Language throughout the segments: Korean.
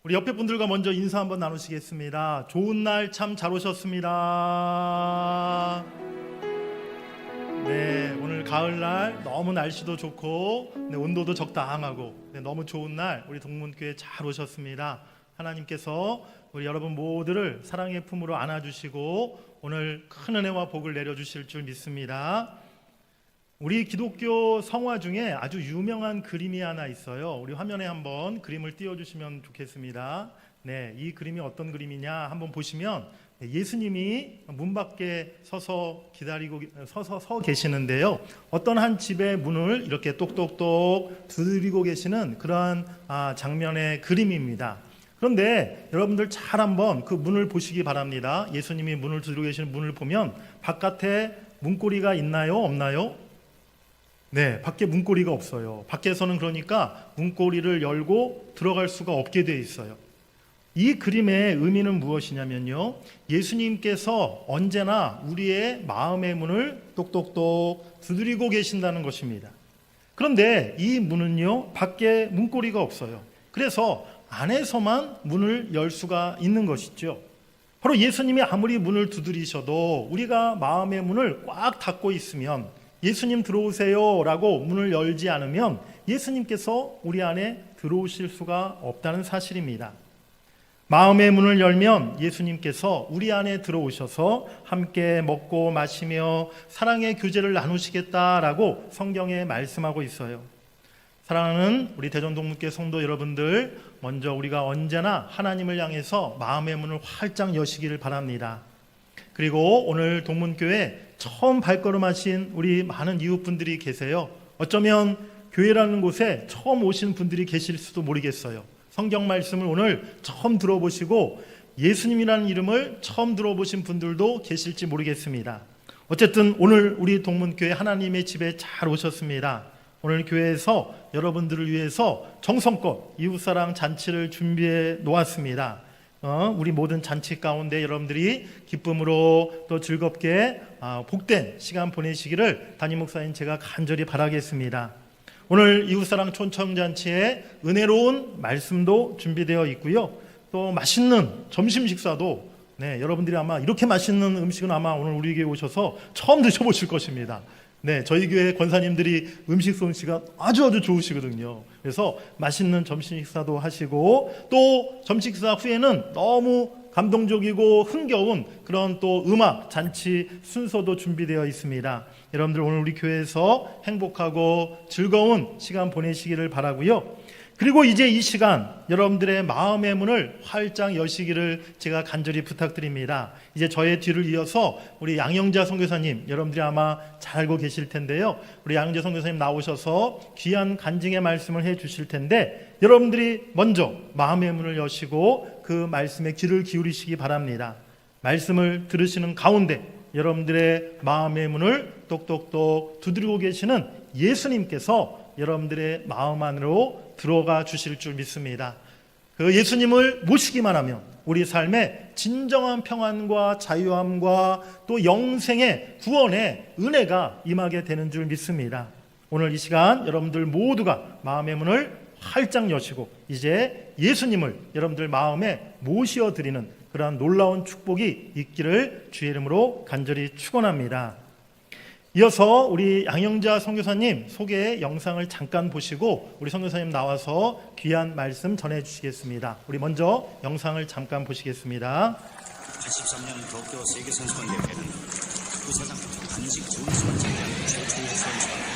우리 옆에 분들과 먼저 인사 한번 나누시겠습니다. 좋은 날 참 잘 오셨습니다. 네, 오늘 가을날 너무 날씨도 좋고 온도도 적당하고 너무 좋은 날 우리 동문교회 잘 오셨습니다. 하나님께서 우리 여러분 모두를 사랑의 품으로 안아주시고 오늘 큰 은혜와 복을 내려주실 줄 믿습니다. 우리 기독교 성화 중에 아주 유명한 그림이 하나 있어요. 우리 화면에 한번 그림을 띄워주시면 좋겠습니다. 네, 이 그림이 어떤 그림이냐 한번 보시면 예수님이 문 밖에 서서 서 계시는데요. 어떤 한 집의 문을 이렇게 똑똑똑 두드리고 계시는 그러한 장면의 그림입니다. 그런데 여러분들 잘 한번 그 문을 보시기 바랍니다. 예수님이 문을 두드리고 계시는 문을 보면 바깥에 문고리가 있나요? 없나요? 네, 밖에 문고리가 없어요. 밖에서는 그러니까 문고리를 열고 들어갈 수가 없게 되어 있어요. 이 그림의 의미는 무엇이냐면요, 예수님께서 언제나 우리의 마음의 문을 똑똑똑 두드리고 계신다는 것입니다. 그런데 이 문은요, 밖에 문고리가 없어요. 그래서 안에서만 문을 열 수가 있는 것이죠. 바로 예수님이 아무리 문을 두드리셔도 우리가 마음의 문을 꽉 닫고 있으면, 예수님 들어오세요 라고 문을 열지 않으면 예수님께서 우리 안에 들어오실 수가 없다는 사실입니다. 마음의 문을 열면 예수님께서 우리 안에 들어오셔서 함께 먹고 마시며 사랑의 교제를 나누시겠다라고 성경에 말씀하고 있어요. 사랑하는 우리 대전동문교회 성도 여러분들, 먼저 우리가 언제나 하나님을 향해서 마음의 문을 활짝 여시기를 바랍니다. 그리고 오늘 동문교회 처음 발걸음하신 우리 많은 이웃분들이 계세요. 어쩌면 교회라는 곳에 처음 오신 분들이 계실 수도 모르겠어요. 성경 말씀을 오늘 처음 들어보시고 예수님이라는 이름을 처음 들어보신 분들도 계실지 모르겠습니다. 어쨌든 오늘 우리 동문교회 하나님의 집에 잘 오셨습니다. 오늘 교회에서 여러분들을 위해서 정성껏 이웃사랑 잔치를 준비해 놓았습니다. 우리 모든 잔치 가운데 여러분들이 기쁨으로 또 즐겁게 복된 시간 보내시기를 담임 목사님 제가 간절히 바라겠습니다. 오늘 이웃사랑 촌청잔치에 은혜로운 말씀도 준비되어 있고요. 또 맛있는 점심 식사도 여러분들이 아마 이렇게 맛있는 음식은 아마 오늘 우리 교회에 오셔서 처음 드셔보실 것입니다. 네, 저희 교회 권사님들이 음식 솜씨가 아주 좋으시거든요. 그래서 맛있는 점심 식사도 하시고 또 점심 식사 후에는 너무 감동적이고 흥겨운 그런 또 음악 잔치 순서도 준비되어 있습니다. 여러분들 오늘 우리 교회에서 행복하고 즐거운 시간 보내시기를 바라고요. 그리고 이제 이 시간 여러분들의 마음의 문을 활짝 여시기를 제가 간절히 부탁드립니다. 이제 저의 뒤를 이어서 우리 양영자 선교사님, 여러분들이 아마 잘 알고 계실 텐데요. 우리 양영자 선교사님 나오셔서 귀한 간증의 말씀을 해 주실 텐데 여러분들이 먼저 마음의 문을 여시고 그 말씀에 귀를 기울이시기 바랍니다. 말씀을 들으시는 가운데 여러분들의 마음의 문을 똑똑똑 두드리고 계시는 예수님께서 여러분들의 마음 안으로 들어가 주실 줄 믿습니다. 그 예수님을 모시기만 하면 우리 삶에 진정한 평안과 자유함과 또 영생의 구원의 은혜가 임하게 되는 줄 믿습니다. 오늘 이 시간 여러분들 모두가 마음의 문을 활짝 여시고 이제 예수님을 여러분들 마음에 모셔드리는 그러한 놀라운 축복이 있기를 주의 이름으로 간절히 축원합니다. 이어서 우리 양영자 선교사님 소개 영상을 잠깐 보시고 우리 선교사님 나와서 귀한 말씀 전해주시겠습니다. 우리 먼저 영상을 잠깐 보시겠습니다. 83년 도쿄 세계선수권대회는 부사장 단식 좋은 수학자의 최초의 선수권.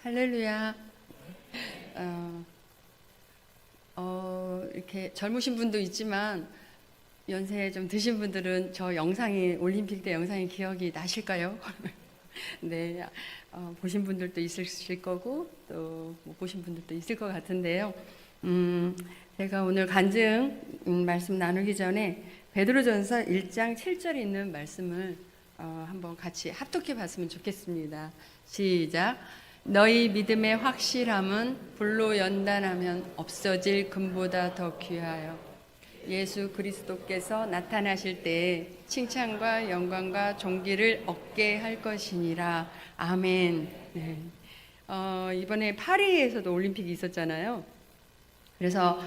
할렐루야. 이렇게 젊으신 분도 있지만 연세 좀 드신 분들은 저 영상이 올림픽 때 영상이 기억이 나실까요? 네, 보신 분들도 있으실 거고 또 못 보신 분들도 있을 것 같은데요. 제가 오늘 간증 말씀 나누기 전에 베드로전서 1장 7절에 있는 말씀을 한번 같이 합독해 봤으면 좋겠습니다. 시작. 너희 믿음의 확실함은 불로 연단하면 없어질 금보다 더 귀하여 예수 그리스도께서 나타나실 때에 칭찬과 영광과 존귀를 얻게 할 것이니라. 아멘. 네. 이번에 파리에서도 올림픽이 있었잖아요. 그래서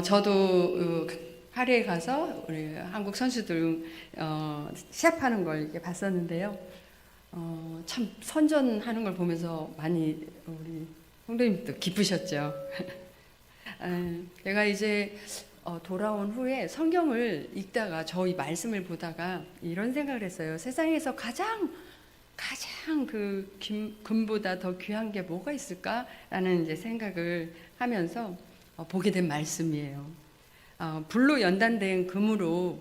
저도 파리에 가서 우리 한국 선수들 시합하는 걸 이렇게 봤었는데요. 참 선전하는 걸 보면서 많이 우리 성도님도 기쁘셨죠. 제가 이제 돌아온 후에 성경을 읽다가 저희 말씀을 보다가 이런 생각을 했어요. 세상에서 가장 그 금보다 더 귀한 게 뭐가 있을까라는 이제 생각을 하면서 보게 된 말씀이에요. 불로 연단된 금으로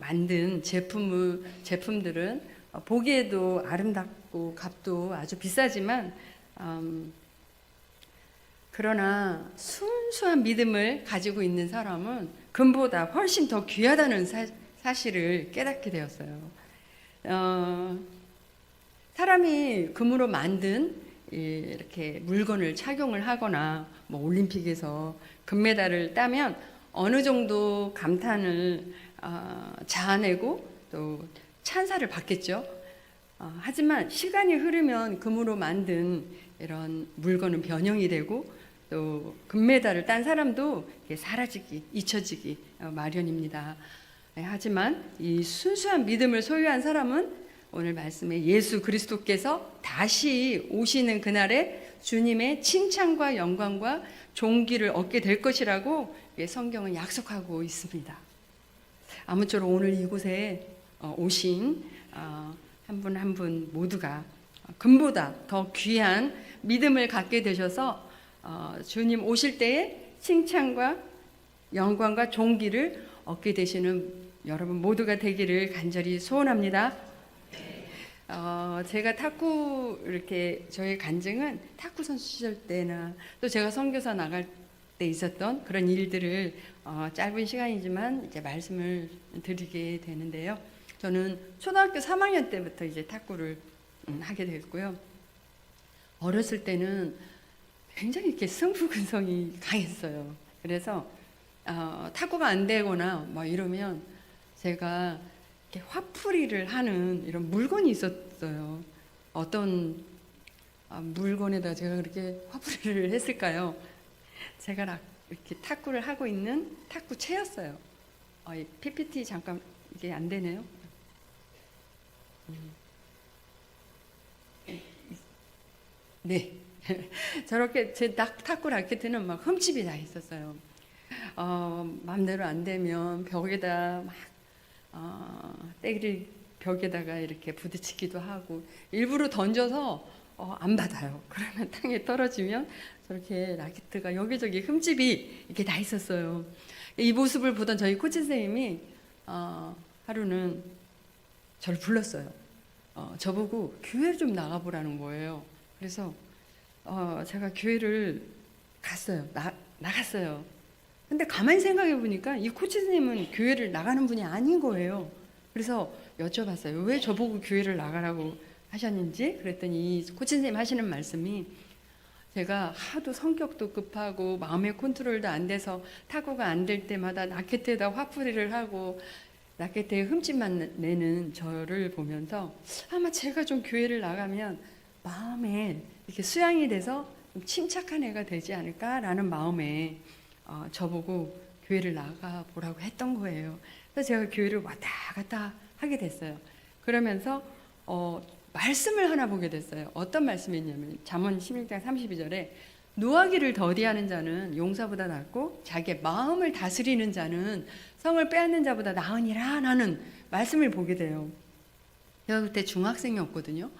만든 제품들은 보기에도 아름답고 값도 아주 비싸지만 그러나 순수한 믿음을 가지고 있는 사람은 금보다 훨씬 더 귀하다는 사실을 깨닫게 되었어요. 사람이 금으로 만든 이렇게 물건을 착용을 하거나 뭐 올림픽에서 금메달을 따면 어느 정도 감탄을 자아내고 또 찬사를 받겠죠. 하지만 시간이 흐르면 금으로 만든 이런 물건은 변형이 되고 또 금메달을 딴 사람도 사라지기, 잊혀지기 마련입니다. 하지만 이 순수한 믿음을 소유한 사람은 오늘 말씀에 예수 그리스도께서 다시 오시는 그날에 주님의 칭찬과 영광과 존귀를 얻게 될 것이라고 성경은 약속하고 있습니다. 아무쪼록 오늘 이곳에 오신 한 분 한 분 모두가 금보다 더 귀한 믿음을 갖게 되셔서 주님 오실 때에 칭찬과 영광과 존귀를 얻게 되시는 여러분 모두가 되기를 간절히 소원합니다. 제가 탁구 이렇게 저의 간증은 탁구 선수 시절 때나 또 제가 선교사 나갈 때 있었던 그런 일들을 짧은 시간이지만 이제 말씀을 드리게 되는데요. 저는 초등학교 3학년 때부터 이제 탁구를 하게 됐고요. 어렸을 때는 굉장히 이렇게 승부근성이 강했어요. 그래서 탁구가 안 되거나 막 이러면 제가 이렇게 화풀이를 하는 이런 물건이 있었어요. 어떤 물건에다 제가 그렇게 화풀이를 했을까요? 제가 이렇게 탁구를 하고 있는 탁구채였어요. 이 PPT 잠깐 이게 안 되네요. 네. 저렇게 제 탁구 라켓에는 막 흠집이 나 있었어요. 마음대로 안 되면 벽에다 막 때를 벽에다가 이렇게 부딪히기도 하고 일부러 던져서 안 받아요. 그러면 땅에 떨어지면 저렇게 라켓가 여기저기 흠집이 이렇게 나 있었어요. 이 모습을 보던 저희 코치 선생님이 하루는 저를 불렀어요. 저보고 교회 좀 나가보라는 거예요. 그래서 제가 교회를 갔어요. 나갔어요. 근데 가만히 생각해 보니까 이 코치 선생님은 교회를 나가는 분이 아닌 거예요. 그래서 여쭤봤어요. 왜 저보고 교회를 나가라고 하셨는지. 그랬더니 이 코치 선생님 하시는 말씀이 제가 하도 성격도 급하고 마음의 컨트롤도 안 돼서 탁구가 안 될 때마다 라켓에다 화풀이를 하고 라켓에 흠집만 내는 저를 보면서 아마 제가 좀 교회를 나가면 마음에 이렇게 수양이 돼서 좀 침착한 애가 되지 않을까라는 마음에 저보고 교회를 나가 보라고 했던 거예요. 그래서 제가 교회를 왔다 갔다 하게 됐어요. 그러면서 말씀을 하나 보게 됐어요. 어떤 말씀이냐면 잠언 16장 32절에 노하기를 더디하는 자는 용사보다 낫고 자기의 마음을 다스리는 자는 성을 빼앗는 자보다 나으니라 라는 말씀을 보게 돼요. 제가 그때 중학생이었거든요.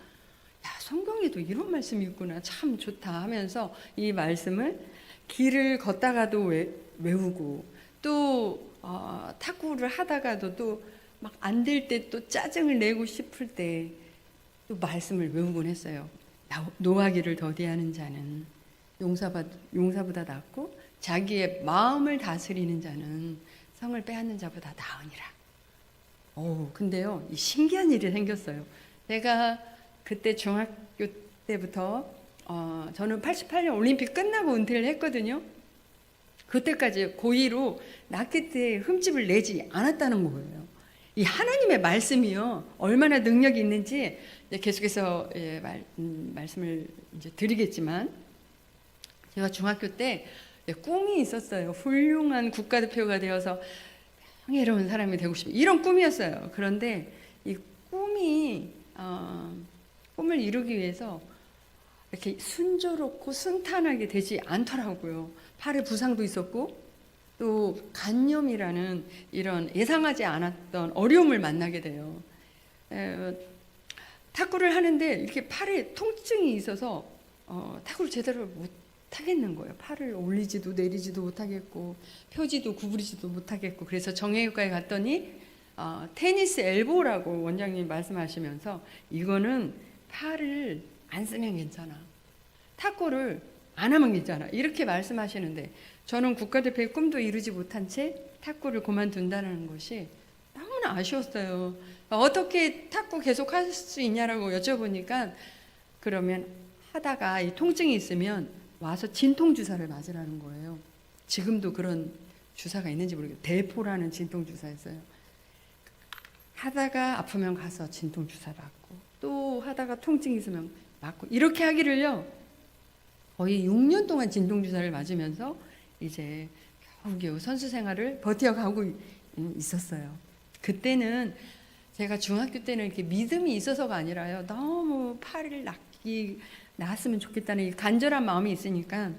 야, 성경에도 이런 말씀이 있구나. 참 좋다 하면서 이 말씀을 길을 걷다가도 외우고 또 탁구를 하다가도 또 막 안 될 때 또 짜증을 내고 싶을 때 또 말씀을 외우곤 했어요. 노하기를 더디하는 자는 용사보다 낫고 자기의 마음을 다스리는 자는 성을 빼앗는 자보다 나으니라. 근데요, 이 신기한 일이 생겼어요. 제가 그때 중학교 때부터 저는 88년 올림픽 끝나고 은퇴를 했거든요. 그때까지 고2로 라켓 때 흠집을 내지 않았다는 거예요. 이 하나님의 말씀이요, 얼마나 능력이 있는지 계속해서 말씀을 이제 드리겠지만, 제가 중학교 때 꿈이 있었어요. 훌륭한 국가대표가 되어서 명예로운 사람이 되고 싶은 이런 꿈이었어요. 그런데 이 꿈을 이루기 위해서 이렇게 순조롭고 순탄하게 되지 않더라고요. 팔에 부상도 있었고 또 간염이라는 이런 예상하지 않았던 어려움을 만나게 돼요. 탁구를 하는데 이렇게 팔에 통증이 있어서 탁구를 제대로 못 하겠는 거예요. 팔을 올리지도 내리지도 못하겠고 펴지도 구부리지도 못하겠고, 그래서 정형외과에 갔더니 테니스 엘보라고 원장님이 말씀하시면서 이거는 팔을 안 쓰면 괜찮아, 탁구를 안 하면 괜찮아, 이렇게 말씀하시는데 저는 국가대표의 꿈도 이루지 못한 채 탁구를 그만둔다는 것이 너무나 아쉬웠어요. 어떻게 탁구 계속 할 수 있냐라고 여쭤보니까 그러면 하다가 이 통증이 있으면 와서 진통주사를 맞으라는 거예요. 지금도 그런 주사가 있는지 모르겠어요. 대포라는 진통주사였어요. 하다가 아프면 가서 진통주사 맞고 또 하다가 통증이 있으면 맞고, 이렇게 하기를요 거의 6년 동안 진통주사를 맞으면서 이제 겨우겨우 선수 생활을 버텨가고 있었어요. 그때는 제가 중학교 때는 이렇게 믿음이 있어서가 아니라요, 너무 팔을 나았으면 좋겠다는 이 간절한 마음이 있으니까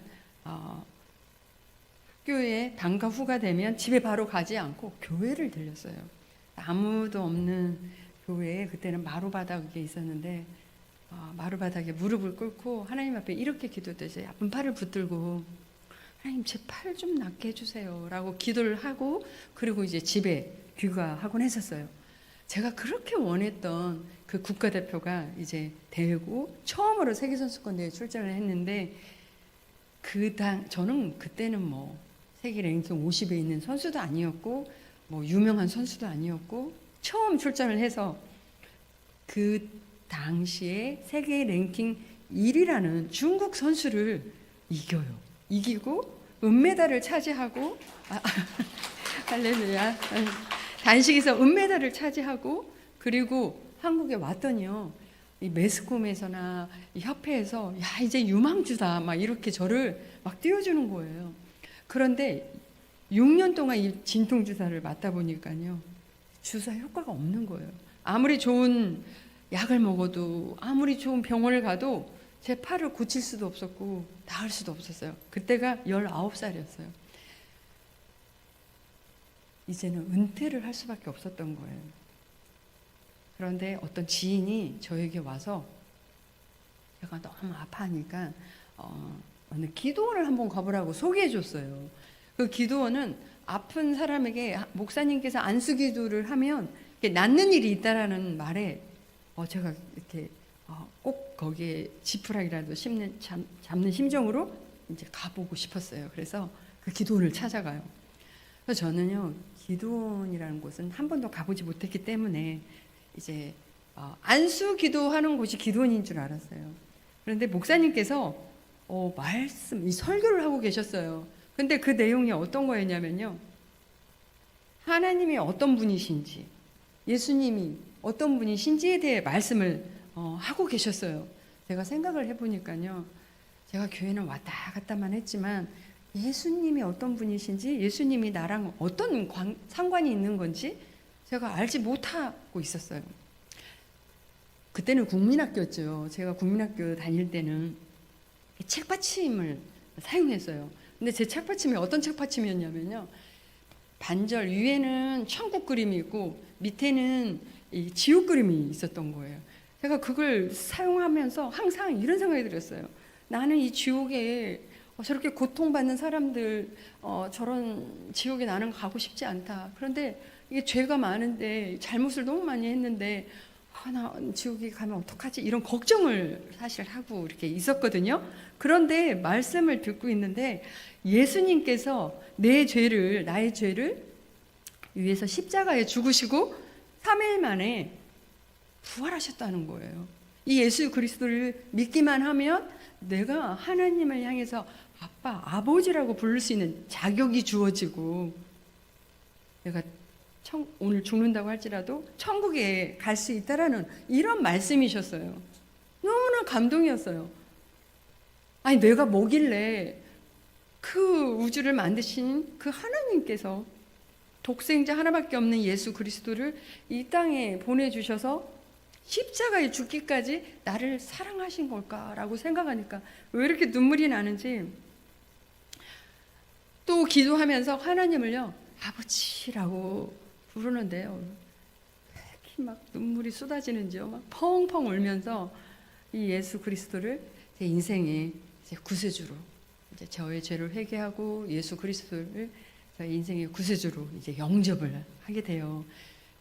학교에 방과 후가 되면 집에 바로 가지 않고 교회를 들렸어요. 아무도 없는 교회에 그때는 마루바닥에 있었는데 마루바닥에 무릎을 꿇고 하나님 앞에 이렇게 기도했어요. 아픈 팔을 붙들고 하나님 제 팔 좀 낫게 해주세요 라고 기도를 하고, 그리고 이제 집에 귀가하곤 했었어요. 제가 그렇게 원했던 그 국가대표가 이제 되고 처음으로 세계선수권대회에 출전을 했는데 저는 그때는 뭐 세계 랭킹 50에 있는 선수도 아니었고 뭐 유명한 선수도 아니었고 처음 출전을 해서 그 당시에 세계 랭킹 1위라는 중국 선수를 이기고 은메달을 차지하고 할렐루야, 단식에서 은메달을 차지하고, 그리고 한국에 왔더니요 이 매스컴에서나 이 협회에서 야 이제 유망주다 막 이렇게 저를 막 띄워주는 거예요. 그런데 6년 동안 이 진통주사를 맞다 보니까요 주사 효과가 없는 거예요. 아무리 좋은 약을 먹어도 아무리 좋은 병원을 가도 제 팔을 고칠 수도 없었고 나을 수도 없었어요. 그때가 19살이었어요. 이제는 은퇴를 할 수밖에 없었던 거예요. 그런데 어떤 지인이 저에게 와서 제가 너무 아파하니까 어느 기도원을 한번 가보라고 소개해 줬어요. 그 기도원은 아픈 사람에게 목사님께서 안수 기도를 하면 낫는 일이 있다라는 말에 제가 이렇게 꼭 거기에 지푸라기라도 잡는 심정으로 이제 가보고 싶었어요. 그래서 그 기도원을 찾아가요. 그래서 저는요 기도원이라는 곳은 한 번도 가보지 못했기 때문에 이제 안수 기도하는 곳이 기도원인 줄 알았어요. 그런데 목사님께서 이 설교를 하고 계셨어요. 근데 그 내용이 어떤 거였냐면요, 하나님이 어떤 분이신지 예수님이 어떤 분이신지에 대해 말씀을 하고 계셨어요. 제가 생각을 해보니까요, 제가 교회는 왔다 갔다만 했지만 예수님이 어떤 분이신지, 예수님이 나랑 어떤 상관이 있는 건지 제가 알지 못하고 있었어요. 그때는 국민학교였죠. 제가 국민학교 다닐 때는 책받침을 사용했어요. 근데 제 책받침이 어떤 책받침이었냐면요, 반절 위에는 천국 그림이 있고 밑에는 이 지옥 그림이 있었던 거예요. 제가 그걸 사용하면서 항상 이런 생각이 들었어요. 나는 이 지옥에 저렇게 고통받는 사람들 저런 지옥에 나는 가고 싶지 않다. 그런데 이게 죄가 많은데 잘못을 너무 많이 했는데 나 지옥에 가면 어떡하지? 이런 걱정을 사실 하고 이렇게 있었거든요. 그런데 말씀을 듣고 있는데 예수님께서 나의 죄를 위해서 십자가에 죽으시고 3일 만에 부활하셨다는 거예요. 이 예수 그리스도를 믿기만 하면 내가 하나님을 향해서 아빠, 아버지라고 부를 수 있는 자격이 주어지고 내가 오늘 죽는다고 할지라도 천국에 갈 수 있다라는 이런 말씀이셨어요. 너무나 감동이었어요. 아니 내가 뭐길래 그 우주를 만드신 그 하나님께서 독생자 하나밖에 없는 예수 그리스도를 이 땅에 보내주셔서 십자가에 죽기까지 나를 사랑하신 걸까라고 생각하니까 왜 이렇게 눈물이 나는지, 또 기도하면서 하나님을요 아버지라고 부르는데요 이렇게 막 눈물이 쏟아지는지요. 막 펑펑 울면서 이 예수 그리스도를 제 인생의 이제 구세주로, 이제 저의 죄를 회개하고 예수 그리스도를 저의 인생의 구세주로 이제 영접을 하게 돼요.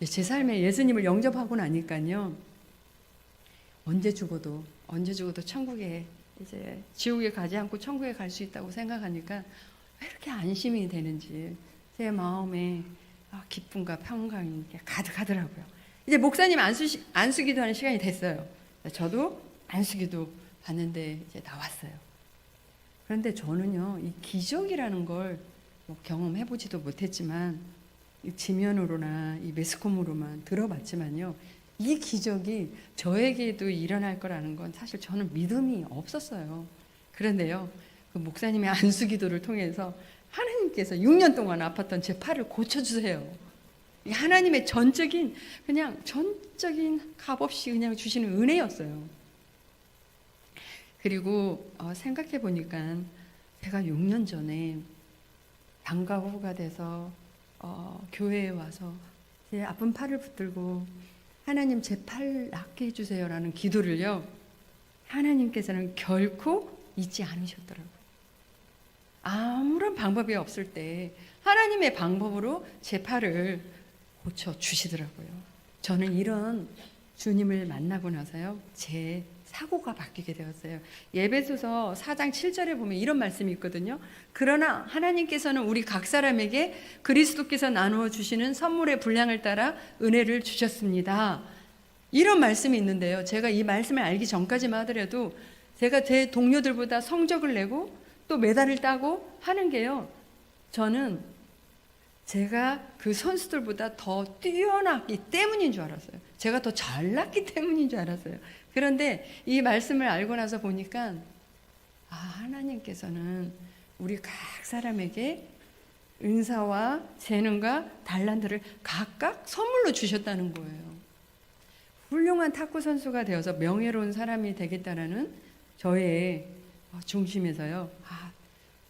제 삶에 예수님을 영접하고 나니까요 언제 죽어도 천국에, 이제 지옥에 가지 않고 천국에 갈 수 있다고 생각하니까 왜 이렇게 안심이 되는지 제 마음에 기쁨과 평강이 가득하더라고요. 이제 목사님 안수기도 하는 시간이 됐어요. 저도 안수기도 받는데 이제 나왔어요. 그런데 저는요 이 기적이라는 걸 경험해보지도 못했지만 이 지면으로나 이 매스컴으로만 들어봤지만요 이 기적이 저에게도 일어날 거라는 건 사실 저는 믿음이 없었어요. 그런데요 그 목사님의 안수기도를 통해서 하나님께서 6년 동안 아팠던 제 팔을 고쳐주세요. 이 하나님의 전적인 값없이 그냥 주시는 은혜였어요. 그리고 생각해 보니까 제가 6년 전에 방과 후가 돼서 교회에 와서 제 아픈 팔을 붙들고 하나님 제 팔 낫게 해주세요라는 기도를요 하나님께서는 결코 잊지 않으셨더라고요. 아무런 방법이 없을 때 하나님의 방법으로 제 팔을 고쳐주시더라고요. 저는 이런 주님을 만나고 나서요 제 사고가 바뀌게 되었어요. 예배소서 4장 7절에 보면 이런 말씀이 있거든요. 그러나 하나님께서는 우리 각 사람에게 그리스도께서 나누어 주시는 선물의 분량을 따라 은혜를 주셨습니다. 이런 말씀이 있는데요. 제가 이 말씀을 알기 전까지만 하더라도 제가 제 동료들보다 성적을 내고 또 메달을 따고 하는 게요. 저는 제가 그 선수들보다 더 뛰어났기 때문인 줄 알았어요. 제가 더 잘났기 때문인 줄 알았어요. 그런데 이 말씀을 알고 나서 보니까 하나님께서는 우리 각 사람에게 은사와 재능과 달란트를 각각 선물로 주셨다는 거예요. 훌륭한 탁구 선수가 되어서 명예로운 사람이 되겠다라는 저의 중심에서요.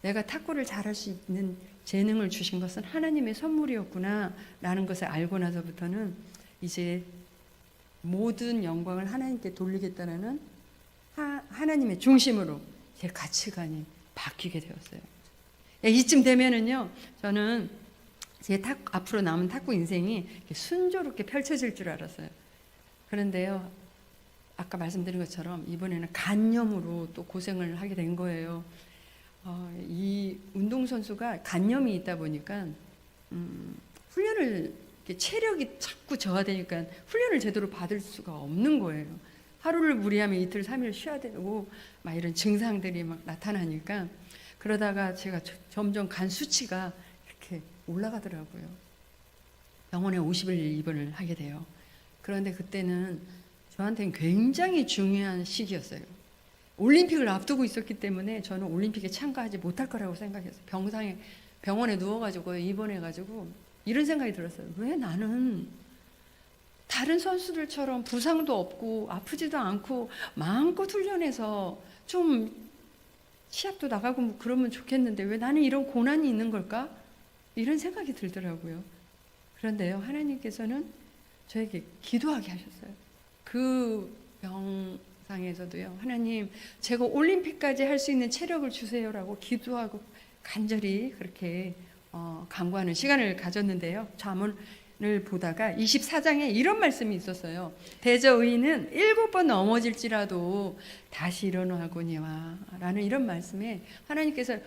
내가 탁구를 잘할 수 있는 재능을 주신 것은 하나님의 선물이었구나 라는 것을 알고 나서부터는 이제 모든 영광을 하나님께 돌리겠다는 하나님의 중심으로 제 가치관이 바뀌게 되었어요. 이쯤 되면은요, 저는 제 앞으로 남은 탁구 인생이 순조롭게 펼쳐질 줄 알았어요. 그런데요, 아까 말씀드린 것처럼 이번에는 간염으로 또 고생을 하게 된 거예요. 이 운동선수가 간염이 있다 보니까 훈련을 체력이 자꾸 저하되니까 훈련을 제대로 받을 수가 없는 거예요. 하루를 무리하면 이틀, 3일 쉬어야 되고 막 이런 증상들이 막 나타나니까 그러다가 제가 점점 간 수치가 이렇게 올라가더라고요. 병원에 50일 입원을 하게 돼요. 그런데 그때는 저한테는 굉장히 중요한 시기였어요. 올림픽을 앞두고 있었기 때문에 저는 올림픽에 참가하지 못할 거라고 생각했어요. 병원에 누워가지고 입원해가지고 이런 생각이 들었어요. 왜 나는 다른 선수들처럼 부상도 없고 아프지도 않고 마음껏 훈련해서 좀 시합도 나가고 뭐 그러면 좋겠는데 왜 나는 이런 고난이 있는 걸까? 이런 생각이 들더라고요. 그런데요, 하나님께서는 저에게 기도하게 하셨어요. 그 병상에서도요, 하나님 제가 올림픽까지 할 수 있는 체력을 주세요라고 기도하고 간절히 그렇게 간구하는 시간을 가졌는데요. 잠언을 보다가 24장에 이런 말씀이 있었어요. 대저의인은 7번 넘어질지라도 다시 일어나거니와 라는 이런 말씀에 하나님께서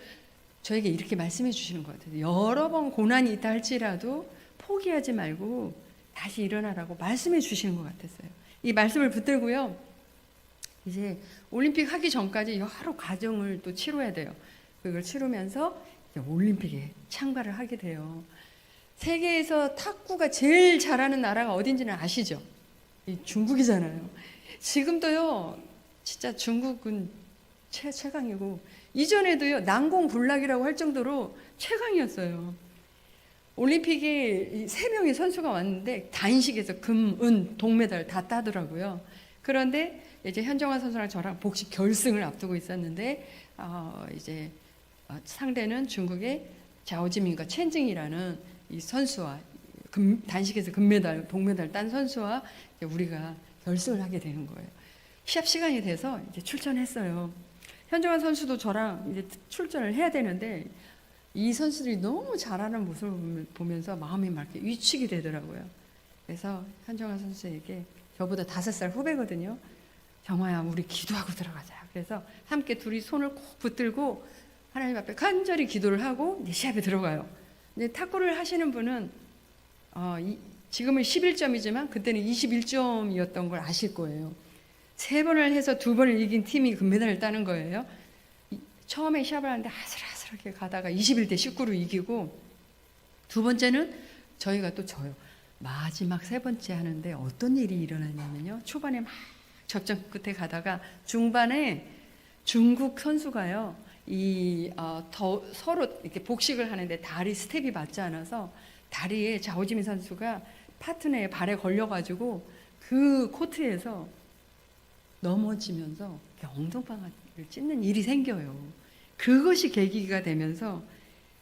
저에게 이렇게 말씀해 주시는 것 같아요. 여러 번 고난이 있다 할지라도 포기하지 말고 다시 일어나라고 말씀해 주시는 것 같았어요. 이 말씀을 붙들고요, 이제 올림픽 하기 전까지 여러 과정을 또 치러야 돼요. 그걸 치르면서 이제 올림픽에 참가를 하게 돼요. 세계에서 탁구가 제일 잘하는 나라가 어딘지는 아시죠? 이 중국이잖아요. 지금도요, 진짜 중국은 최강이고, 이전에도요, 난공불락이라고 할 정도로 최강이었어요. 올림픽에 3명의 선수가 왔는데 단식에서 금, 은, 동메달 다 따더라고요. 그런데 이제 현정화 선수랑 저랑 복식 결승을 앞두고 있었는데 이제 상대는 중국의 자오지민과 첸징이라는 이 선수와 단식에서 금메달, 동메달 딴 선수와 우리가 결승을 하게 되는 거예요. 시합 시간이 돼서 이제 출전했어요. 현정화 선수도 저랑 이제 출전을 해야 되는데 이 선수들이 너무 잘하는 모습을 보면서 마음이 막 이렇게 위축이 되더라고요. 그래서 현정화 선수에게, 저보다 5살 후배거든요. 정화야, 우리 기도하고 들어가자. 그래서 함께 둘이 손을 꼭 붙들고 하나님 앞에 간절히 기도를 하고 이제 시합에 들어가요. 근데 탁구를 하시는 분은 지금은 11점이지만 그때는 21점이었던 걸 아실 거예요. 3번을 해서 2번을 이긴 팀이 금메달을 따는 거예요. 처음에 시합을 하는데 아슬아슬하게 가다가 21대 19로 이기고, 두 번째는 저희가 또 져요. 마지막 3번째 하는데 어떤 일이 일어났냐면요, 초반에 막 접전 끝에 가다가 중반에 중국 선수가요, 서로 이렇게 복식을 하는데 다리 스텝이 맞지 않아서 다리에 자오지민 선수가 파트너의 발에 걸려가지고 그 코트에서 넘어지면서 엉덩방아를 찢는 일이 생겨요. 그것이 계기가 되면서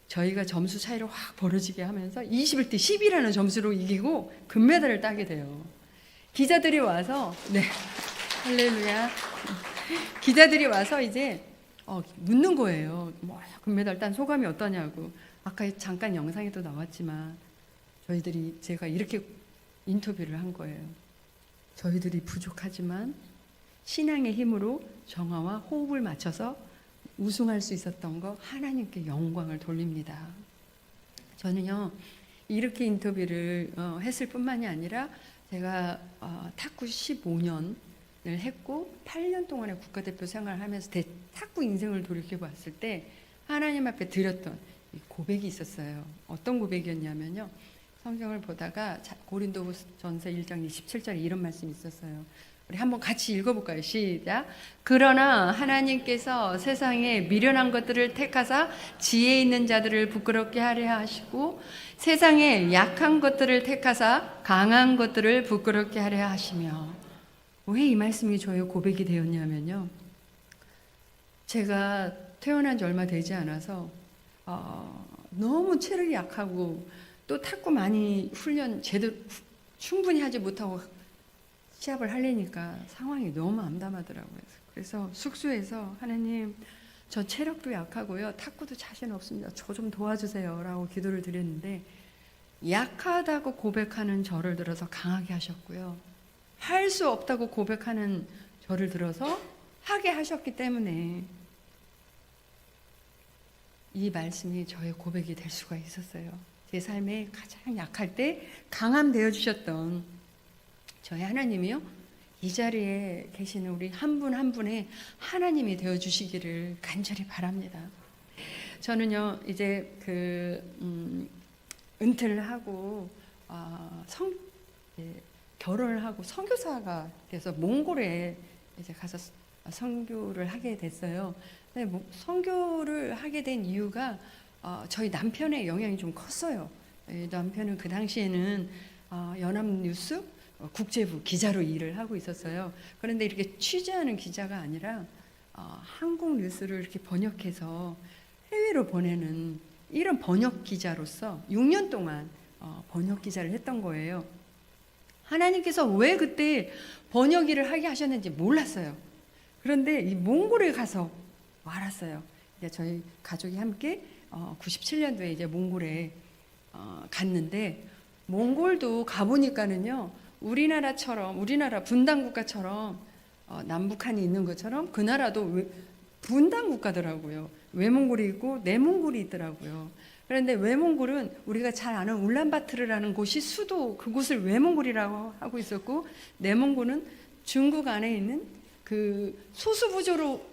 저희가 점수 차이를 확 벌어지게 하면서 21대 10이라는 점수로 이기고 금메달을 따게 돼요. 기자들이 와서, 네, 할렐루야. 기자들이 와서 이제 묻는 거예요. 뭐 금메달 딴 소감이 어떠냐고. 아까 잠깐 영상에도 나왔지만 제가 이렇게 인터뷰를 한 거예요. 저희들이 부족하지만 신앙의 힘으로 정화와 호흡을 맞춰서 우승할 수 있었던 거 하나님께 영광을 돌립니다. 저는요, 이렇게 인터뷰를 했을 뿐만이 아니라 제가 탁구 15년을 했고 8년 동안의 국가대표 생활을 하면서 탁구 인생을 돌이켜봤을 때 하나님 앞에 드렸던 고백이 있었어요. 어떤 고백이었냐면요, 성경을 보다가 고린도전서 1장 27절에 이런 말씀이 있었어요. 우리 한번 같이 읽어볼까요? 시작. 그러나 하나님께서 세상에 미련한 것들을 택하사 지혜 있는 자들을 부끄럽게 하려 하시고 세상에 약한 것들을 택하사 강한 것들을 부끄럽게 하려 하시며. 왜 이 말씀이 저의 고백이 되었냐면요, 제가 태어난 지 얼마 되지 않아서 너무 체력이 약하고 또 탁구 많이 훈련 제대로 충분히 하지 못하고 시합을 하려니까 상황이 너무 암담하더라고요. 그래서 숙소에서 하나님, 저 체력도 약하고요, 탁구도 자신 없습니다. 저 좀 도와주세요 라고 기도를 드렸는데, 약하다고 고백하는 저를 들어서 강하게 하셨고요, 할 수 없다고 고백하는 저를 들어서 하게 하셨기 때문에 이 말씀이 저의 고백이 될 수가 있었어요. 제 삶에 가장 약할 때 강함 되어주셨던 저희 하나님이요, 이 자리에 계시는 우리 한 분 한 분의 하나님이 되어주시기를 간절히 바랍니다. 저는요, 이제 은퇴를 하고 결혼을 하고 선교사가 돼서 몽골에 이제 가서 선교를 하게 됐어요. 근데 선교를 하게 된 이유가 저희 남편의 영향이 좀 컸어요. 남편은 그 당시에는 연합뉴스 국제부 기자로 일을 하고 있었어요. 그런데 이렇게 취재하는 기자가 아니라 한국 뉴스를 이렇게 번역해서 해외로 보내는 이런 번역 기자로서 6년 동안 번역 기자를 했던 거예요. 하나님께서 왜 그때 번역 일을 하게 하셨는지 몰랐어요. 그런데 이 몽골에 가서 알았어요. 이제 저희 가족이 함께 97년도에 이제 몽골에 갔는데, 몽골도 가보니까는요, 우리나라처럼, 우리나라 분단 국가처럼 남북한이 있는 것처럼 그 나라도 분단 국가더라고요. 외몽골이 있고 내몽골이 있더라고요. 그런데 외몽골은 우리가 잘 아는 울란바토르라는 곳이 수도, 그곳을 외몽골이라고 하고 있었고, 내몽골은 중국 안에 있는 그 소수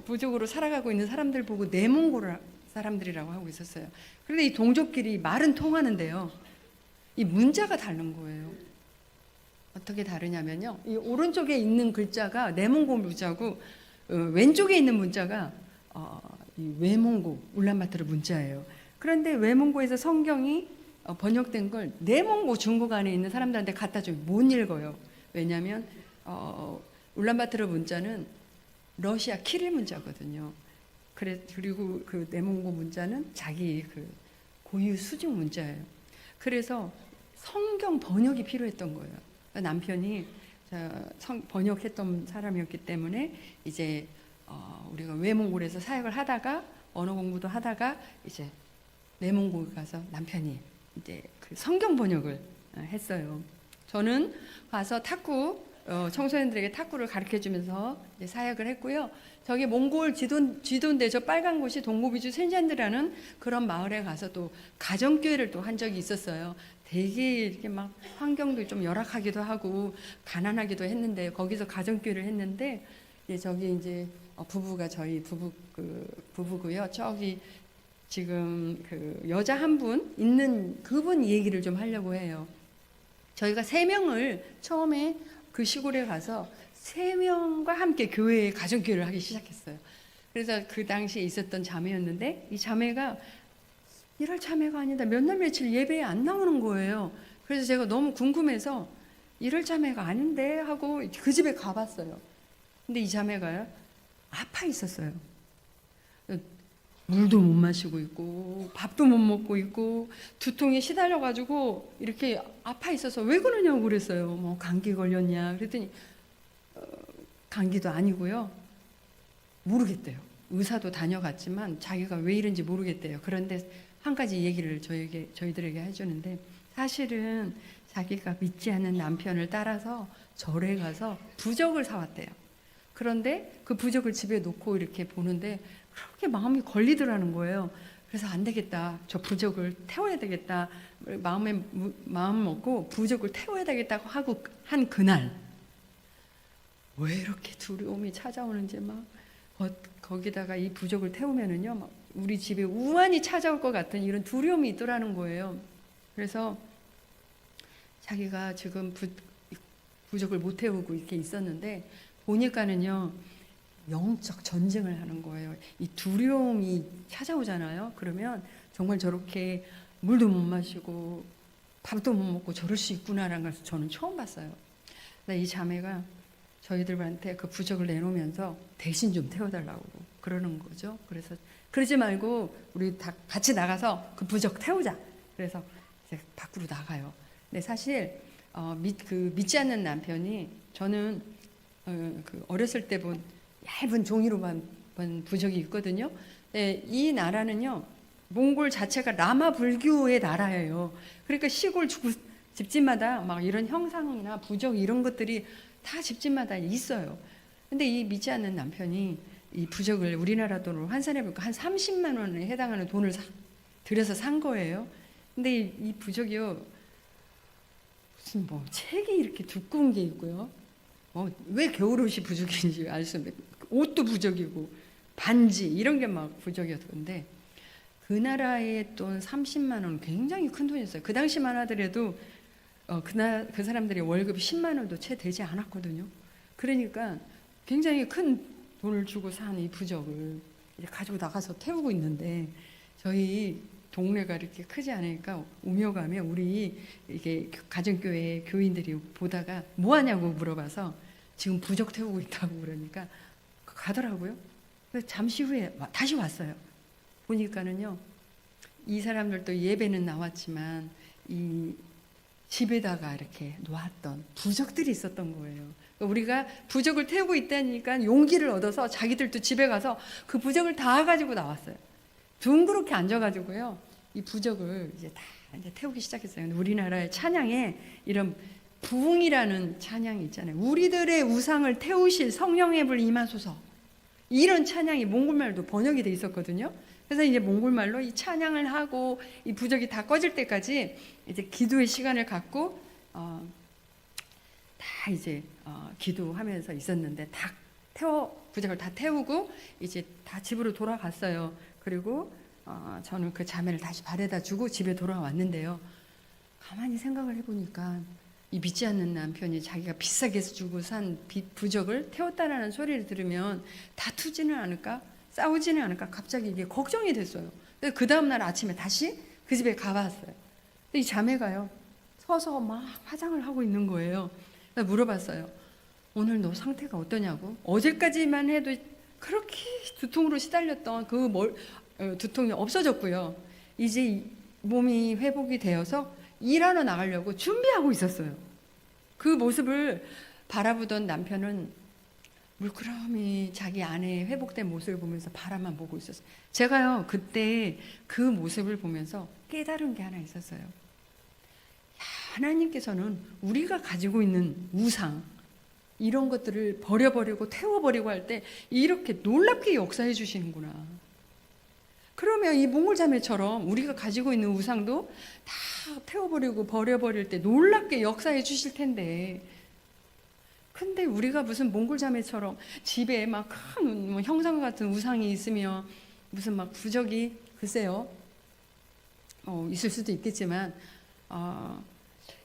부족으로 살아가고 있는 사람들 보고 내몽골 사람들이라고 하고 있었어요. 그런데 이 동족끼리 말은 통하는데요, 이 문자가 다른 거예요. 어떻게 다르냐면요, 이 오른쪽에 있는 글자가 내몽고 문자고 왼쪽에 있는 문자가 이 외몽고 울란바토르 문자예요. 그런데 외몽고에서 성경이 번역된 걸 내몽고 중국 안에 있는 사람들한테 갖다 주면 못 읽어요. 왜냐하면 울란바토르 문자는 러시아 키릴 문자거든요. 그리고 그 내몽고 문자는 자기 그 고유 수직 문자예요. 그래서 성경 번역이 필요했던 거예요. 남편이 번역했던 사람이었기 때문에 이제 우리가 외몽골에서 사역을 하다가 언어 공부도 하다가 이제 내몽골 가서 남편이 이제 그 성경 번역을 했어요. 저는 가서 탁구 청소년들에게 탁구를 가르쳐 주면서 사역을 했고요. 저기 몽골 지도인데 저 빨간 곳이 동고비주 센잔드라는 그런 마을에 가서 또 가정교회를 또 한 적이 있었어요. 되게 이렇게 막 환경도 좀 열악하기도 하고 가난하기도 했는데 거기서 가정교회를 했는데, 저기 이제 부부가 저희 부부고요. 저기 지금 그 여자 한 분 있는 그분 얘기를 좀 하려고 해요. 저희가 3명을 처음에 그 시골에 가서 3명과 함께 교회에 가정교회를 하기 시작했어요. 그래서 그 당시에 있었던 자매였는데, 이 자매가 이럴 자매가 아니다, 몇 날 며칠 예배에 안 나오는 거예요. 그래서 제가 너무 궁금해서 이럴 자매가 아닌데 하고 그 집에 가봤어요. 근데 이 자매가 아파 있었어요. 물도 못 마시고 있고 밥도 못 먹고 있고 두통에 시달려 가지고 이렇게 아파 있어서 왜 그러냐고 그랬어요. 뭐 감기 걸렸냐 그랬더니 감기도 아니고요, 모르겠대요. 의사도 다녀갔지만 자기가 왜 이런지 모르겠대요. 그런데 한 가지 얘기를 저희들에게 해주는데, 사실은 자기가 믿지 않는 남편을 따라서 절에 가서 부적을 사왔대요. 그런데 그 부적을 집에 놓고 이렇게 보는데 그렇게 마음이 걸리더라는 거예요. 그래서 안 되겠다, 저 부적을 태워야 되겠다, 마음 먹고 부적을 태워야 되겠다고 하고 한 그날, 왜 이렇게 두려움이 찾아오는지 막 거기다가 이 부적을 태우면은요, 막 우리 집에 우환이 찾아올 것 같은 이런 두려움이 있더라는 거예요. 그래서 자기가 지금 부적을 못 태우고 이렇게 있었는데 보니까는요, 영적 전쟁을 하는 거예요. 이 두려움이 찾아오잖아요. 그러면 정말 저렇게 물도 못 마시고 밥도 못 먹고 저럴 수 있구나라는 걸 저는 처음 봤어요. 이 자매가 저희들한테 그 부적을 내놓으면서 대신 좀 태워달라고 그러는 거죠. 그래서 그러지 말고 우리 다 같이 나가서 그 부적 태우자. 그래서 이제 밖으로 나가요. 근데 사실 믿지 않는 남편이, 저는 그 어렸을 때 본 얇은 종이로만 본 부적이 있거든요. 네, 이 나라는요, 몽골 자체가 라마 불교의 나라예요. 그러니까 시골 집집마다 막 이런 형상이나 부적 이런 것들이 다 집집마다 있어요. 근데 이 믿지 않는 남편이 이 부적을 우리나라 돈으로 환산해보니까 한 30만 원에 해당하는 돈을 들여서 산 거예요. 근데 이 부적이요, 무슨 뭐 책이 이렇게 두꺼운 게 있고요, 왜 겨울옷이 부적인지 알 수 없는데 옷도 부적이고 반지 이런 게 막 부적이었던데, 그 나라의 돈 30만 원 굉장히 큰 돈이었어요. 그 당시만 하더라도 그 사람들이 월급이 10만 원도 채 되지 않았거든요. 그러니까 굉장히 큰 돈을 주고 산 이 부적을 이제 가지고 나가서 태우고 있는데, 저희 동네가 이렇게 크지 않으니까 오며 가며 우리 이게 가정교회 교인들이 보다가 뭐 하냐고 물어봐서 지금 부적 태우고 있다고 그러니까 가더라고요. 그래서 잠시 후에 다시 왔어요. 보니까는요, 이 사람들도 예배는 나왔지만 이 집에다가 이렇게 놓았던 부적들이 있었던 거예요. 우리가 부적을 태우고 있다니까 용기를 얻어서 자기들도 집에 가서 그 부적을 다 가지고 나왔어요. 둥그렇게 앉아가지고요, 이 부적을 이제 다 이제 태우기 시작했어요. 근데 우리나라의 찬양에 이런 부흥이라는 찬양이 있잖아요. 우리들의 우상을 태우실 성령의 불 임하소서. 이런 찬양이 몽골말도 번역이 돼 있었거든요. 그래서 이제 몽골말로 이 찬양을 하고 이 부적이 다 꺼질 때까지 이제 기도의 시간을 갖고 다 이제 기도하면서 있었는데 다 부적을 다 태우고 이제 다 집으로 돌아갔어요. 그리고 저는 그 자매를 다시 발에다 주고 집에 돌아왔는데요. 가만히 생각을 해보니까 이 믿지 않는 남편이 자기가 비싸게 주고 산 부적을 태웠다라는 소리를 들으면 다투지는 않을까? 싸우지는 않을까? 갑자기 이게 걱정이 됐어요. 그 다음날 아침에 다시 그 집에 가봤어요. 근데 이 자매가요, 서서 막 화장을 하고 있는 거예요. 그래서 물어봤어요. 오늘 너 상태가 어떠냐고? 어제까지만 해도 그렇게 두통으로 시달렸던 그 두통이 없어졌고요. 이제 몸이 회복이 되어서 일하러 나가려고 준비하고 있었어요. 그 모습을 바라보던 남편은 물끄러미 자기 아내의 회복된 모습을 보면서 바라만 보고 있었어요. 제가요, 그때 그 모습을 보면서 깨달은 게 하나 있었어요. 하나님께서는 우리가 가지고 있는 우상, 이런 것들을 버려버리고 태워버리고 할 때 이렇게 놀랍게 역사해 주시는구나. 그러면 이 몽골자매처럼 우리가 가지고 있는 우상도 다 태워버리고 버려버릴 때 놀랍게 역사해 주실 텐데, 근데 우리가 무슨 몽골자매처럼 집에 막 큰 형상 같은 우상이 있으며 무슨 막 부적이 글쎄요 있을 수도 있겠지만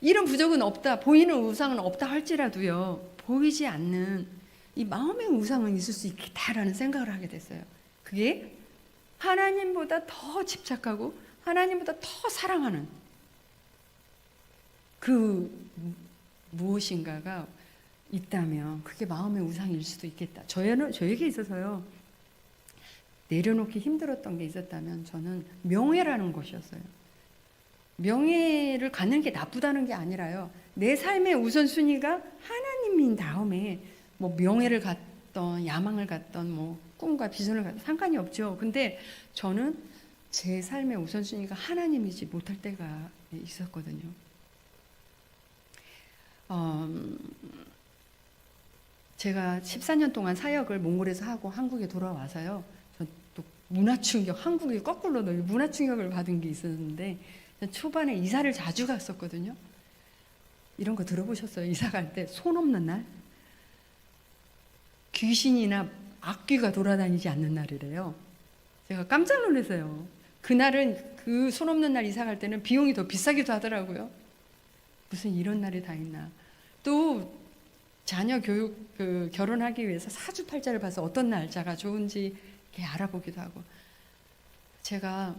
이런 부적은 없다, 보이는 우상은 없다 할지라도요, 보이지 않는 이 마음의 우상은 있을 수 있겠다라는 생각을 하게 됐어요. 그게 하나님보다 더 집착하고 하나님보다 더 사랑하는 그 무엇인가가 있다면 그게 마음의 우상일 수도 있겠다. 저에게 있어서요, 내려놓기 힘들었던 게 있었다면 저는 명예라는 것이었어요. 명예를 갖는 게 나쁘다는 게 아니라요, 내 삶의 우선순위가 하나님인 다음에 뭐 명예를 갖던 야망을 갖던 뭐 꿈과 비전을 갖던 상관이 없죠. 근데 저는 제 삶의 우선순위가 하나님이지 못할 때가 있었거든요. 제가 14년 동안 사역을 몽골에서 하고 한국에 돌아와서요, 저 또 문화충격, 한국이 거꾸로 문화충격을 받은 게 있었는데, 초반에 이사를 자주 갔었거든요. 이런 거 들어보셨어요? 이사 갈 때 손 없는 날? 귀신이나 악귀가 돌아다니지 않는 날이래요. 제가 깜짝 놀랐어요. 그날은 그 손 없는 날 이사 갈 때는 비용이 더 비싸기도 하더라고요. 무슨 이런 날이 다 있나. 또 자녀 교육 결혼하기 위해서 사주팔자를 봐서 어떤 날짜가 좋은지 이렇게 알아보기도 하고, 제가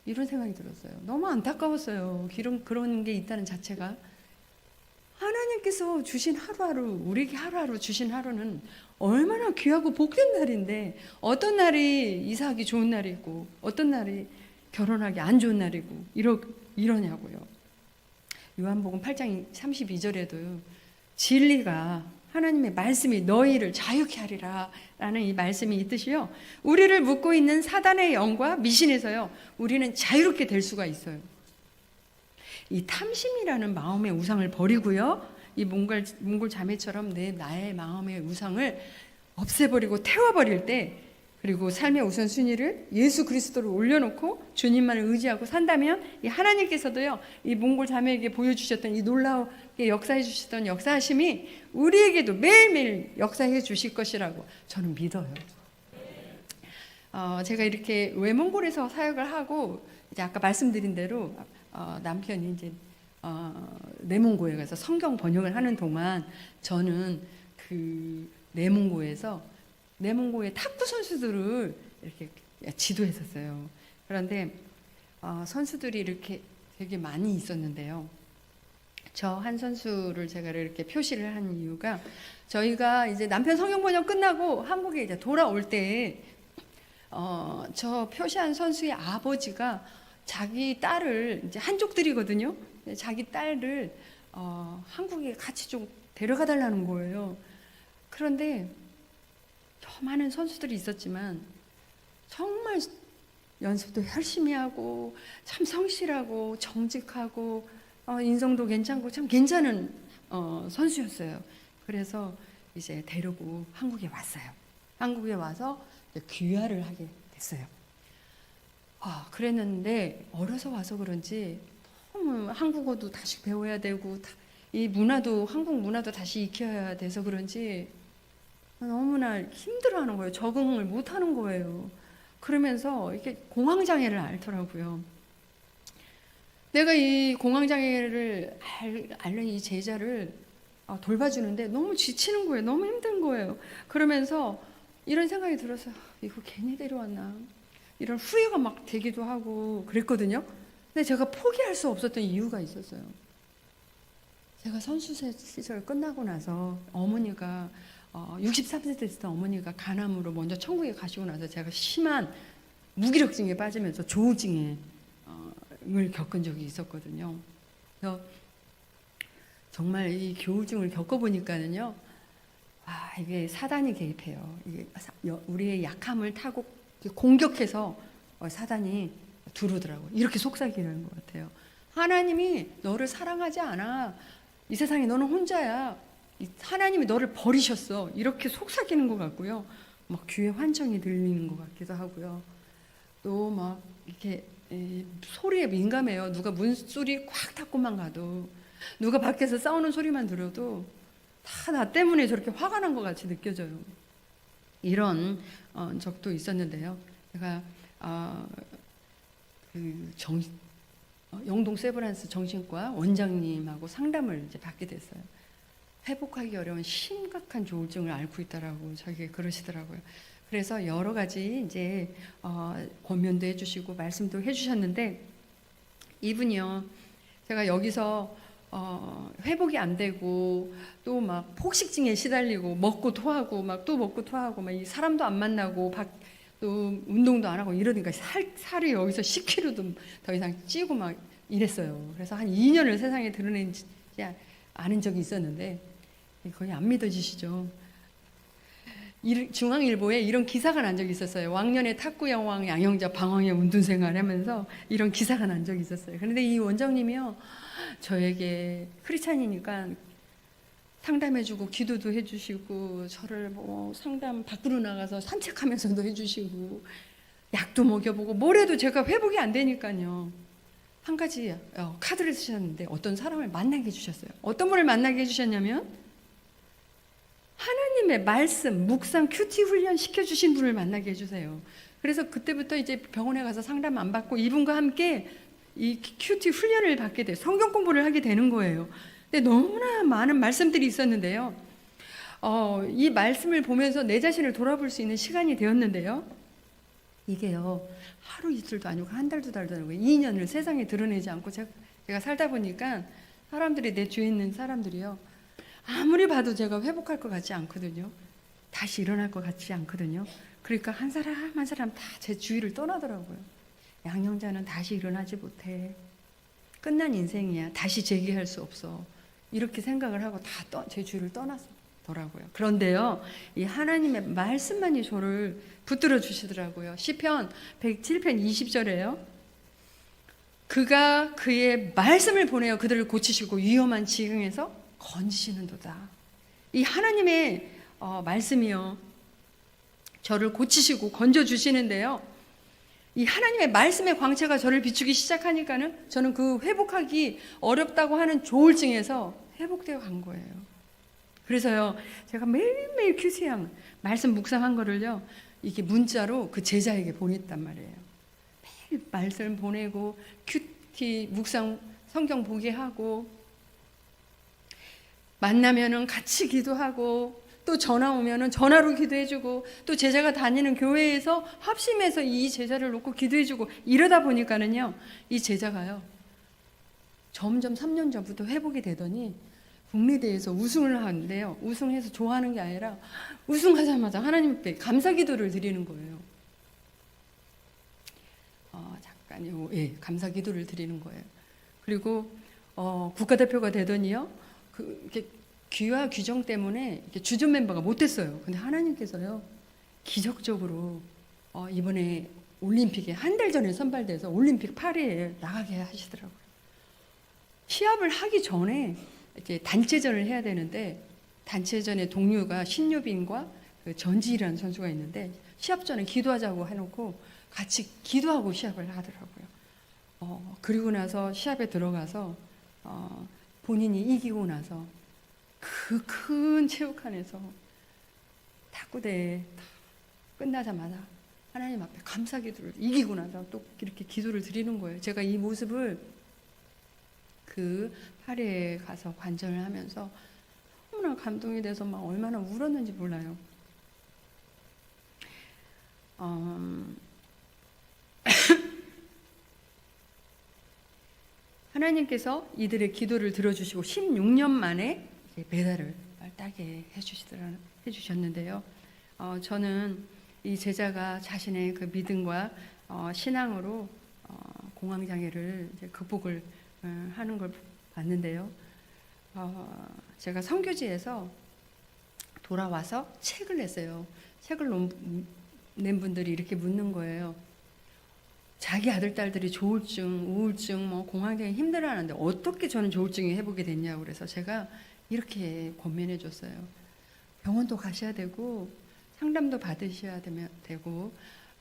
이런 생각이 들었어요. 너무 안타까웠어요. 그런 게 있다는 자체가. 하나님께서 주신 하루하루, 우리에게 하루하루 주신 하루는 얼마나 귀하고 복된 날인데, 어떤 날이 이사하기 좋은 날이고 어떤 날이 결혼하기 안 좋은 날이고 이러냐고요. 요한복음 8장 32절에도요, 진리가, 하나님의 말씀이 너희를 자유케 하리라 라는 이 말씀이 있듯이요, 우리를 묶고 있는 사단의 영과 미신에서요, 우리는 자유롭게 될 수가 있어요. 이 탐심이라는 마음의 우상을 버리고요, 이 몽골 자매처럼 나의 마음의 우상을 없애버리고 태워버릴 때, 그리고 삶의 우선순위를 예수 그리스도를 올려놓고 주님만을 의지하고 산다면, 이 하나님께서도요, 이 몽골 자매에게 보여주셨던 이 놀라우게 역사해 주셨던 역사하심이 우리에게도 매일매일 역사해 주실 것이라고 저는 믿어요. 제가 이렇게 외몽골에서 사역을 하고, 이제 아까 말씀드린 대로 남편이 이제 내몽고에 가서 성경 번역을 하는 동안 저는 그 내몽고의 탁구 선수들을 이렇게 지도했었어요. 그런데 선수들이 이렇게 되게 많이 있었는데요, 저 한 선수를 제가 이렇게 표시를 한 이유가, 저희가 이제 남편 성경 번역 끝나고 한국에 이제 돌아올 때 저 표시한 선수의 아버지가 자기 딸을 이제 한족들이거든요. 자기 딸을 한국에 같이 좀 데려가 달라는 거예요. 그런데 많은 선수들이 있었지만 정말 연습도 열심히 하고 참 성실하고 정직하고 인성도 괜찮고 참 괜찮은 선수였어요. 그래서 이제 데리고 한국에 왔어요. 한국에 와서 이제 귀화를 하게 됐어요. 그랬는데 어려서 와서 그런지 너무 한국어도 다시 배워야 되고 이 문화도 한국 문화도 다시 익혀야 돼서 그런지 너무나 힘들어하는 거예요. 적응을 못하는 거예요. 그러면서 이렇게 공황장애를 앓더라고요. 내가 이 공황장애를 앓는 이 제자를 돌봐주는데 너무 지치는 거예요. 너무 힘든 거예요. 그러면서 이런 생각이 들어서 이거 괜히 데려왔나, 이런 후회가 막 되기도 하고 그랬거든요. 근데 제가 포기할 수 없었던 이유가 있었어요. 제가 선수 시절 끝나고 나서 어머니가 63세 됐을 때 어머니가 간암으로 먼저 천국에 가시고 나서 제가 심한 무기력증에 빠지면서 조울증을 겪은 적이 있었거든요. 그래서 정말 이 조울증을 겪어보니까는요, 이게 사단이 개입해요. 이게 우리의 약함을 타고 공격해서 사단이 들어오더라고요. 이렇게 속삭이는 것 같아요. 하나님이 너를 사랑하지 않아. 이 세상에 너는 혼자야. 하나님이 너를 버리셨어. 이렇게 속삭이는 것 같고요. 막 귀에 환청이 들리는 것 같기도 하고요. 또 막 이렇게 소리에 민감해요. 누가 문소리 꽉 닫고만 가도, 누가 밖에서 싸우는 소리만 들어도 다 나 때문에 저렇게 화가 난 것 같이 느껴져요. 이런 적도 있었는데요. 제가 영동 세브란스 정신과 원장님하고 상담을 이제 받게 됐어요. 회복하기 어려운 심각한 조울증을 앓고 있다라고 저에게 그러시더라고요. 그래서 여러 가지 이제 권면도 해주시고 말씀도 해주셨는데, 이분이요, 제가 여기서 회복이 안 되고 또 막 폭식증에 시달리고 먹고 토하고 막 또 먹고 토하고 막 이 사람도 안 만나고 또 운동도 안 하고 이러니까 살이 여기서 10kg도 더 이상 찌고 막 이랬어요. 그래서 한 2년을 세상에 드러낸지 아는 적이 있었는데, 거의 안 믿어지시죠? 중앙일보에 이런 기사가 난 적이 있었어요. 왕년에 탁구 여왕 양형자 방황의 운동생활 하면서 이런 기사가 난 적이 있었어요. 그런데 이 원장님이요, 저에게 크리스찬이니까 상담해주고 기도도 해주시고, 저를 뭐 상담 밖으로 나가서 산책하면서도 해주시고, 약도 먹여보고 뭐래도 제가 회복이 안 되니까요, 한 가지 카드를 쓰셨는데 어떤 사람을 만나게 해주셨어요. 어떤 분을 만나게 해주셨냐면, 하나님의 말씀, 묵상, 큐티 훈련 시켜주신 분을 만나게 해주세요. 그래서 그때부터 이제 병원에 가서 상담 안 받고 이분과 함께 이 큐티 훈련을 받게 돼요. 성경 공부를 하게 되는 거예요. 근데 너무나 많은 말씀들이 있었는데요. 이 말씀을 보면서 내 자신을 돌아볼 수 있는 시간이 되었는데요. 이게요, 하루 이틀도 아니고 한 달, 두 달도 아니고 2년을 세상에 드러내지 않고 제가 살다 보니까 사람들이, 내 주위에 있는 사람들이요, 아무리 봐도 제가 회복할 것 같지 않거든요. 다시 일어날 것 같지 않거든요. 그러니까 한 사람 한 사람 다 제 주위를 떠나더라고요. 양형자는 다시 일어나지 못해. 끝난 인생이야. 다시 재기할 수 없어. 이렇게 생각을 하고 다 제 주위를 떠나더라고요. 그런데요, 이 하나님의 말씀만이 저를 붙들어 주시더라고요. 시편 107편 20절에요. 그가 그의 말씀을 보내어 그들을 고치시고 위험한 지경에서 건지시는도다. 이 하나님의 말씀이요, 저를 고치시고 건져주시는데요, 이 하나님의 말씀의 광채가 저를 비추기 시작하니까는 저는 그 회복하기 어렵다고 하는 조울증에서 회복되어 간 거예요. 그래서요, 제가 매일매일 큐티양 말씀 묵상한 거를요, 이게 문자로 그 제자에게 보냈단 말이에요. 매일 말씀 보내고 큐티 묵상 성경 보게 하고, 만나면은 같이 기도하고, 또 전화 오면은 전화로 기도해주고, 또 제자가 다니는 교회에서 합심해서 이 제자를 놓고 기도해주고, 이러다 보니까는요, 이 제자가요, 점점 3년 전부터 회복이 되더니 국리대에서 우승을 하는데요, 우승해서 좋아하는 게 아니라 우승하자마자 하나님께 감사 기도를 드리는 거예요. 감사 기도를 드리는 거예요. 그리고 국가대표가 되더니요. 이렇게 귀와 규정 때문에 이렇게 주전 멤버가 못 됐어요. 근데 하나님께서요. 기적적으로 이번에 올림픽에 한 달 전에 선발돼서 올림픽 파리에 나가게 하시더라고요. 시합을 하기 전에 이제 단체전을 해야 되는데 단체전의 동료가 신유빈과 그 전지희라는 선수가 있는데 시합 전에 기도하자고 해놓고 같이 기도하고 시합을 하더라고요. 그리고 나서 시합에 들어가서 본인이 이기고 나서 그 큰 체육관에서 탁구대회 끝나자마자 하나님 앞에 감사 기도를 이기고 나서 또 이렇게 기도를 드리는 거예요. 제가 이 모습을 그 파리에 가서 관전을 하면서 너무나 감동이 돼서 막 얼마나 울었는지 몰라요. 하나님께서 이들의 기도를 들어주시고 16년 만에 메달을 따게 해주셨는데요. 저는 이 제자가 자신의 그 믿음과 신앙으로 공황장애를 이제 극복을 하는 걸 봤는데요. 제가 선교지에서 돌아와서 책을 냈어요. 책을 낸 분들이 이렇게 묻는 거예요. 자기 아들, 딸들이 조울증, 우울증, 공황장애 힘들어하는데 어떻게 저는 조울증이 회복이 됐냐고 그래서 제가 이렇게 권면해 줬어요. 병원도 가셔야 되고 상담도 받으셔야 되고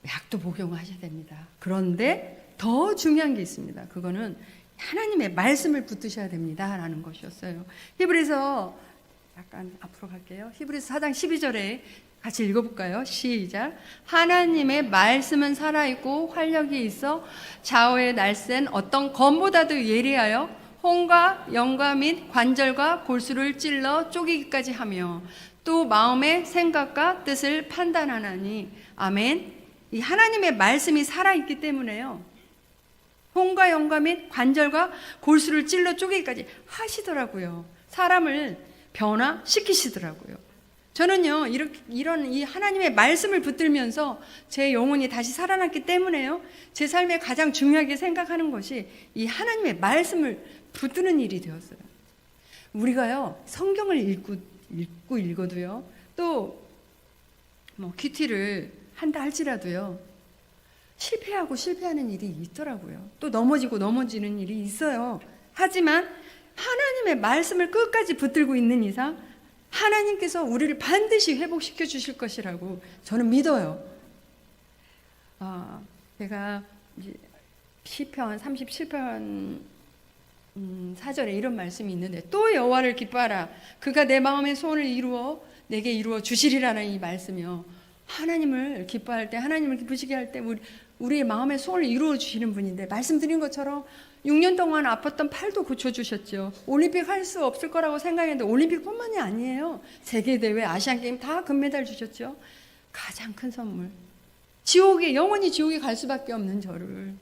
약도 복용하셔야 됩니다. 그런데 더 중요한 게 있습니다. 그거는 하나님의 말씀을 붙드셔야 됩니다. 라는 것이었어요. 히브리서 약간 앞으로 갈게요. 히브리서 4장 12절에 같이 읽어볼까요? 시작. 하나님의 말씀은 살아있고 활력이 있어 좌우에 날쌘 어떤 검보다도 예리하여 혼과 영과 및 관절과 골수를 찔러 쪼개기까지 하며 또 마음의 생각과 뜻을 판단하나니. 아멘. 이 하나님의 말씀이 살아있기 때문에요. 혼과 영과 및 관절과 골수를 찔러 쪼개기까지 하시더라고요. 사람을 변화시키시더라고요. 저는요, 이런 이 하나님의 말씀을 붙들면서 제 영혼이 다시 살아났기 때문에요. 제 삶에 가장 중요하게 생각하는 것이 이 하나님의 말씀을 붙드는 일이 되었어요. 우리가요, 성경을 읽고 읽어도요, 또 큐티를 한다 할지라도요, 실패하는 일이 있더라고요. 또 넘어지는 일이 있어요. 하지만 하나님의 말씀을 끝까지 붙들고 있는 이상 하나님께서 우리를 반드시 회복시켜 주실 것이라고 저는 믿어요. 제가 시편 37편 4절에 이런 말씀이 있는데 또 여호와를 기뻐하라. 그가 내 마음의 소원을 내게 이루어 주시리라는 이 말씀이요. 하나님을 기뻐할 때, 하나님을 기쁘시게 할 때 우리의 마음의 소원을 이루어 주시는 분인데, 말씀드린 것처럼 6년 동안 아팠던 팔도 고쳐주셨죠. 올림픽 할 수 없을 거라고 생각했는데 올림픽뿐만이 아니에요. 세계대회, 아시안게임 다 금메달 주셨죠. 가장 큰 선물. 영원히 지옥에 갈 수밖에 없는 저를,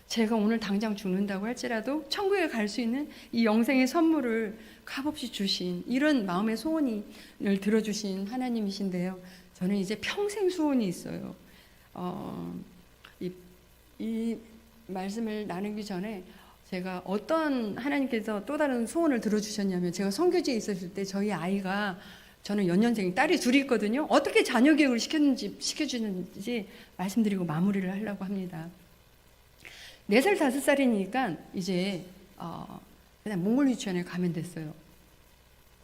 제가 오늘 당장 죽는다고 할지라도 천국에 갈 수 있는 이 영생의 선물을 값없이 주신, 이런 마음의 소원을 들어주신 하나님이신데요. 저는 이제 평생 소원이 있어요. 이 말씀을 나누기 전에 제가 어떤 하나님께서 또 다른 소원을 들어주셨냐면, 제가 선교지에 있었을 때 저희 아이가, 저는 연년생 딸이 둘이 있거든요. 어떻게 자녀 교육을 시켜주는지 말씀드리고 마무리를 하려고 합니다. 4살, 5살이니까 이제 그냥 몽골 유치원에 가면 됐어요.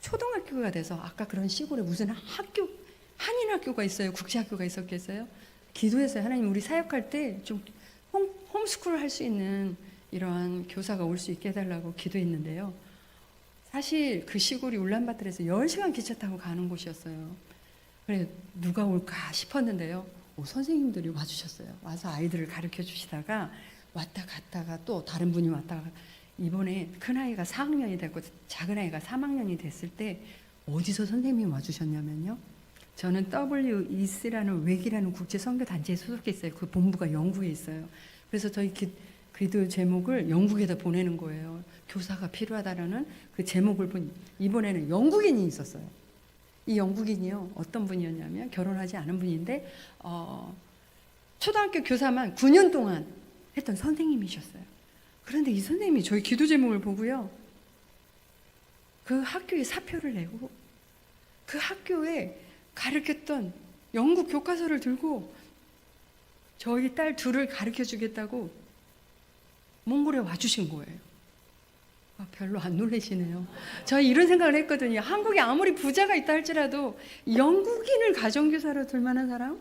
초등학교가 돼서, 아까 그런 시골에 무슨 한인 학교가 있어요? 국제학교가 있었겠어요? 기도했어요. 하나님, 우리 사역할 때 좀 홈스쿨을 할 수 있는 이러한 교사가 올 수 있게 해달라고 기도했는데요. 사실 그 시골이 울란바토르에서 10시간 기차 타고 가는 곳이었어요. 그래, 누가 올까 싶었는데요. 선생님들이 와주셨어요. 와서 아이들을 가르쳐 주시다가 왔다 갔다가 또 다른 분이 왔다가, 이번에 큰아이가 4학년이 됐고 작은아이가 3학년이 됐을 때 어디서 선생님이 와주셨냐면요. 저는 WEC라는 웩이라는 국제 선교 단체에 소속해 있어요. 그 본부가 영국에 있어요. 그래서 저희 기도 제목을 영국에다 보내는 거예요. 교사가 필요하다라는 그 제목을 본, 이번에는 영국인이 있었어요. 이 영국인이요, 어떤 분이었냐면 결혼하지 않은 분인데 초등학교 교사만 9년 동안 했던 선생님이셨어요. 그런데 이 선생님이 저희 기도 제목을 보고요, 그 학교에 사표를 내고 그 학교에 가르쳤던 영국 교과서를 들고 저희 딸 둘을 가르쳐 주겠다고 몽골에 와주신 거예요. 별로 안 놀라시네요. 저희 이런 생각을 했거든요. 한국에 아무리 부자가 있다 할지라도 영국인을 가정교사로 둘 만한 사람?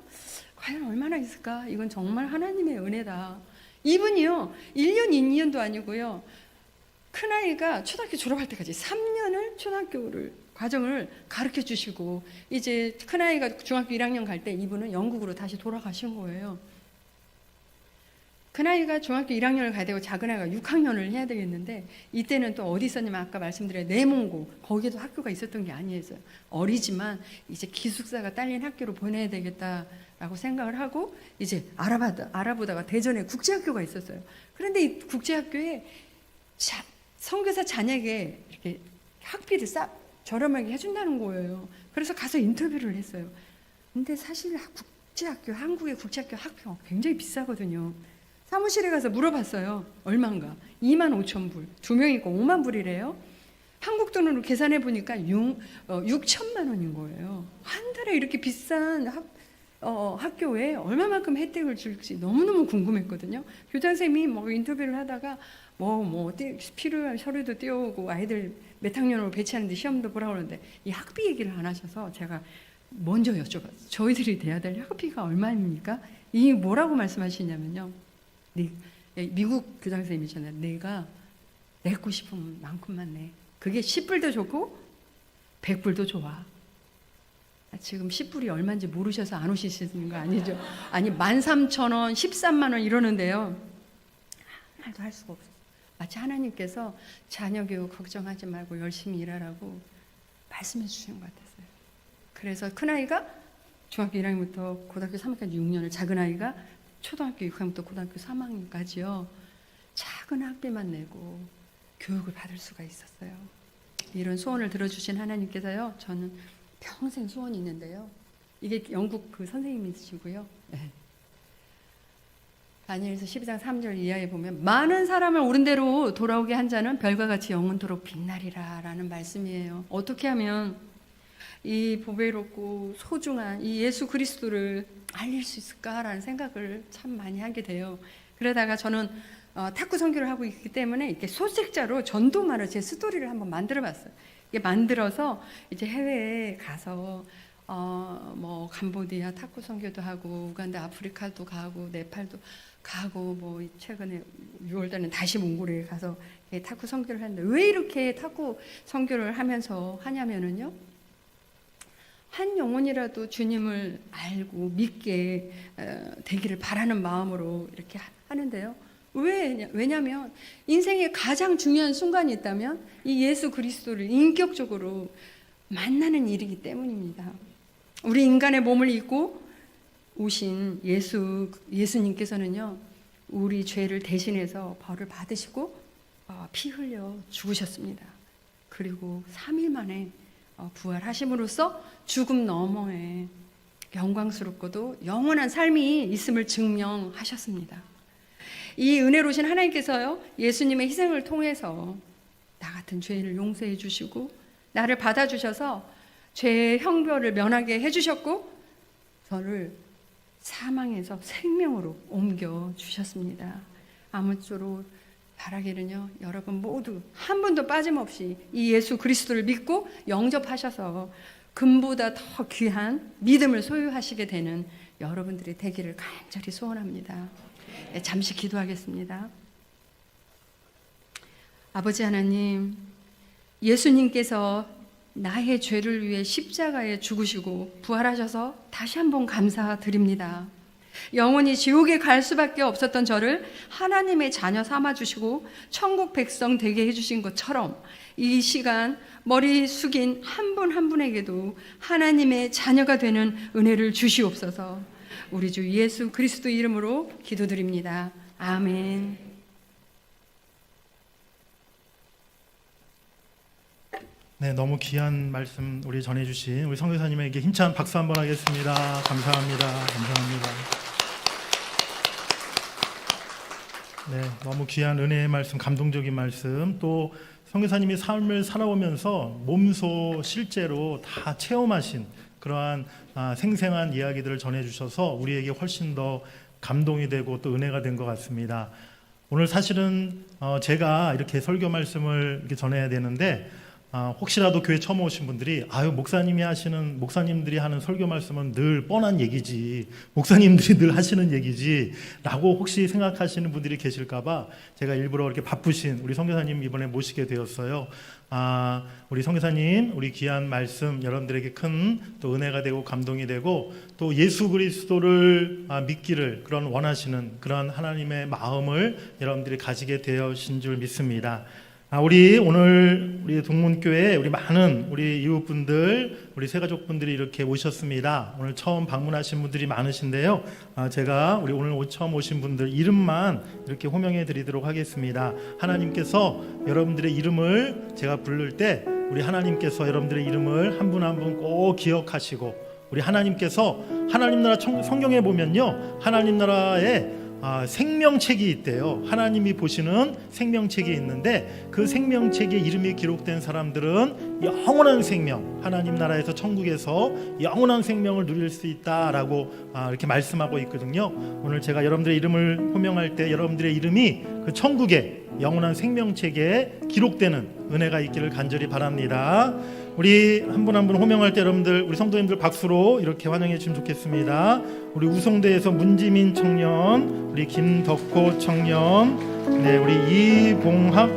과연 얼마나 있을까? 이건 정말 하나님의 은혜다. 이분이요, 1년, 2년도 아니고요. 큰아이가 초등학교 졸업할 때까지 3년을 초등학교를 과정을 가르쳐 주시고 이제 큰아이가 중학교 1학년 갈 때 이분은 영국으로 다시 돌아가신 거예요. 큰아이가 중학교 1학년을 가야 되고 작은아이가 6학년을 해야 되겠는데 이때는 또 어디 있었냐면 아까 말씀드린 내몽고 거기에도 학교가 있었던 게 아니에요. 어리지만 이제 기숙사가 딸린 학교로 보내야 되겠다라고 생각을 하고 이제 알아보다가 대전에 국제학교가 있었어요. 그런데 이 국제학교에 선교사 자녀에게 이렇게 학비를 저렴하게 해준다는 거예요. 그래서 가서 인터뷰를 했어요. 근데 사실 국제학교, 한국의 국제학교 학비가 굉장히 비싸거든요. 사무실에 가서 물어봤어요. 얼마인가? 25,000불. 2명이니까 5만 불이래요. 한국 돈으로 계산해 보니까 6천만 원인 거예요. 한 달에 이렇게 비싼 학교에 얼마만큼 혜택을 줄지 너무너무 궁금했거든요. 교장선생님이 뭐 인터뷰를 하다가 필요한 서류도 띄워오고 아이들 몇 학년으로 배치하는데 시험도 보라고 그러는데 이 학비 얘기를 안 하셔서 제가 먼저 여쭤봤어요. 저희들이 내야 될 학비가 얼마입니까? 이 뭐라고 말씀하시냐면요. 미국 교장선생님이잖아요. 내가 내고 싶은 만큼만 내. 그게 10불도 좋고 100불도 좋아. 지금 10불이 얼마인지 모르셔서 안 오시는 거 아니죠? 아니 13,000원, 13만 원 이러는데요. 말도 할 수가 없어요. 마치 하나님께서 자녀 교육 걱정하지 말고 열심히 일하라고 말씀해 주시는 것 같았어요. 그래서 큰아이가 중학교 1학년부터 고등학교 3학년까지 6년을, 작은아이가 초등학교 6학년부터 고등학교 3학년까지요. 작은 학비만 내고 교육을 받을 수가 있었어요. 이런 소원을 들어주신 하나님께서요. 저는 평생 소원이 있는데요. 이게 영국 그 선생님이시고요. 네. 다니엘서 12장 3절 이하에 보면 많은 사람을 옳은 대로 돌아오게 한 자는 별과 같이 영원토록 빛나리라 라는 말씀이에요. 어떻게 하면 이 보배롭고 소중한 이 예수 그리스도를 알릴 수 있을까라는 생각을 참 많이 하게 돼요. 그러다가 저는 탁구 선교를 하고 있기 때문에 이렇게 소책자로 전도만을 제 스토리를 한번 만들어봤어요. 이게 만들어서 이제 해외에 가서 캄보디아 탁구 선교도 하고 우간다, 아프리카도 가고 네팔도 가고 최근에 6월달에 다시 몽골에 가서 탁구 선교를 하는데 왜 이렇게 탁구 선교를 하면서 하냐면은요. 한 영혼이라도 주님을 알고 믿게 되기를 바라는 마음으로 이렇게 하는데요. 왜냐하면 인생에 가장 중요한 순간이 있다면 이 예수 그리스도를 인격적으로 만나는 일이기 때문입니다. 우리 인간의 몸을 입고 오신 예수님께서는요. 우리 죄를 대신해서 벌을 받으시고 피 흘려 죽으셨습니다. 그리고 3일 만에 부활하심으로써 죽음 너머에 영광스럽고도 영원한 삶이 있음을 증명하셨습니다. 이 은혜로우신 하나님께서요, 예수님의 희생을 통해서 나 같은 죄인을 용서해 주시고 나를 받아주셔서 죄의 형벌을 면하게 해주셨고 저를 사망에서 생명으로 옮겨주셨습니다. 아무쪼록 바라기는요, 여러분 모두 한 분도 빠짐없이 이 예수 그리스도를 믿고 영접하셔서 금보다 더 귀한 믿음을 소유하시게 되는 여러분들이 되기를 간절히 소원합니다. 잠시 기도하겠습니다. 아버지 하나님, 예수님께서 나의 죄를 위해 십자가에 죽으시고 부활하셔서 다시 한번 감사드립니다. 영원히 지옥에 갈 수밖에 없었던 저를 하나님의 자녀 삼아주시고 천국 백성 되게 해주신 것처럼 이 시간 머리 숙인 한 분 한 분에게도 하나님의 자녀가 되는 은혜를 주시옵소서. 우리 주 예수 그리스도 이름으로 기도드립니다. 아멘. 네, 너무 귀한 말씀 우리 전해주신 우리 선교사님에게 힘찬 박수 한번 하겠습니다. 감사합니다. 감사합니다. 네, 너무 귀한 은혜의 말씀, 감동적인 말씀, 또 선교사님이 삶을 살아오면서 몸소 실제로 다 체험하신 그러한 생생한 이야기들을 전해주셔서 우리에게 훨씬 더 감동이 되고 또 은혜가 된 것 같습니다. 오늘 사실은 제가 이렇게 설교 말씀을 이렇게 전해야 되는데 혹시라도 교회 처음 오신 분들이 목사님들이 하는 설교 말씀은 늘 뻔한 얘기지, 목사님들이 늘 하시는 얘기지 라고 혹시 생각하시는 분들이 계실까봐 제가 일부러 이렇게 바쁘신 우리 선교사님 이번에 모시게 되었어요. 우리 선교사님, 우리 귀한 말씀 여러분들에게 큰 또 은혜가 되고 감동이 되고 또 예수 그리스도를 믿기를 그런 원하시는 그런 하나님의 마음을 여러분들이 가지게 되신 줄 믿습니다. 오늘 우리 동문교회 우리 많은 우리 이웃분들, 우리 새가족분들이 이렇게 오셨습니다. 오늘 처음 방문하신 분들이 많으신데요. 제가 오늘 처음 오신 분들 이름만 이렇게 호명해 드리도록 하겠습니다. 하나님께서 여러분들의 이름을 제가 부를 때 우리 하나님께서 여러분들의 이름을 한 분 한 분 꼭 기억하시고 우리 하나님께서 하나님 나라 성경에 보면요. 하나님 나라에 생명책이 있대요. 하나님이 보시는 생명책이 있는데 그 생명책에 이름이 기록된 사람들은 영원한 생명, 하나님 나라에서 천국에서 영원한 생명을 누릴 수 있다라고 이렇게 말씀하고 있거든요. 오늘 제가 여러분들의 이름을 호명할 때 여러분들의 이름이 그 천국의 영원한 생명책에 기록되는 은혜가 있기를 간절히 바랍니다. 우리 한 분 한 분 호명할 때 여러분들 우리 성도님들 박수로 이렇게 환영해 주시면 좋겠습니다. 우리 우송대에서 문지민 청년, 우리 김덕호 청년, 네, 우리 이봉학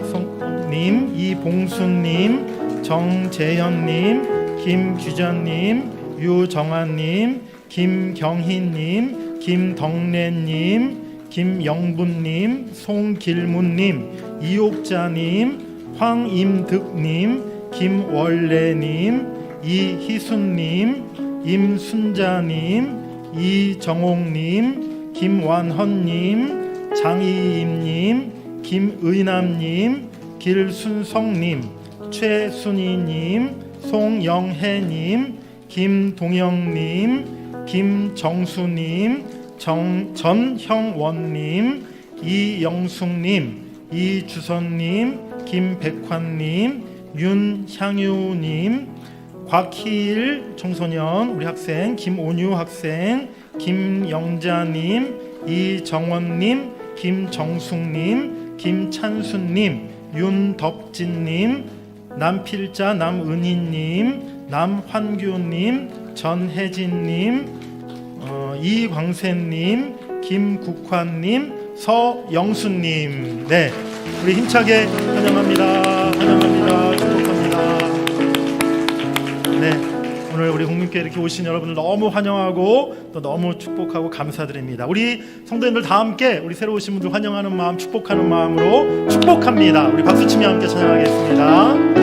님, 이봉수님, 정재현님, 김규전님, 유정환님, 김경희님, 김덕래님, 김영분님, 송길문님, 이옥자님, 황임득님, 김월래님, 이희순님, 임순자님, 이정옥님, 김완헌님, 장이임님, 김의남님, 길순성님, 최순희님, 송영혜님, 김동영님, 김정수님, 전형원님, 이영숙님, 이주선님, 김백환님, 윤향유님, 곽희일 청소년 우리 학생, 김온유 학생, 김영자님, 이정원님, 김정숙님, 김찬수님, 윤덕진님, 남필자 남은희님, 남환규님, 전혜진님, 이광세님, 김국환님, 서영수님, 네, 우리 힘차게 환영합니다. 환영합니다. 축복합니다. 네, 오늘 우리 국민교회 이렇게 오신 여러분들 너무 환영하고 또 너무 축복하고 감사드립니다. 우리 성도님들 다 함께 우리 새로 오신 분들 환영하는 마음, 축복하는 마음으로 축복합니다. 우리 박수치며 함께 찬양하겠습니다.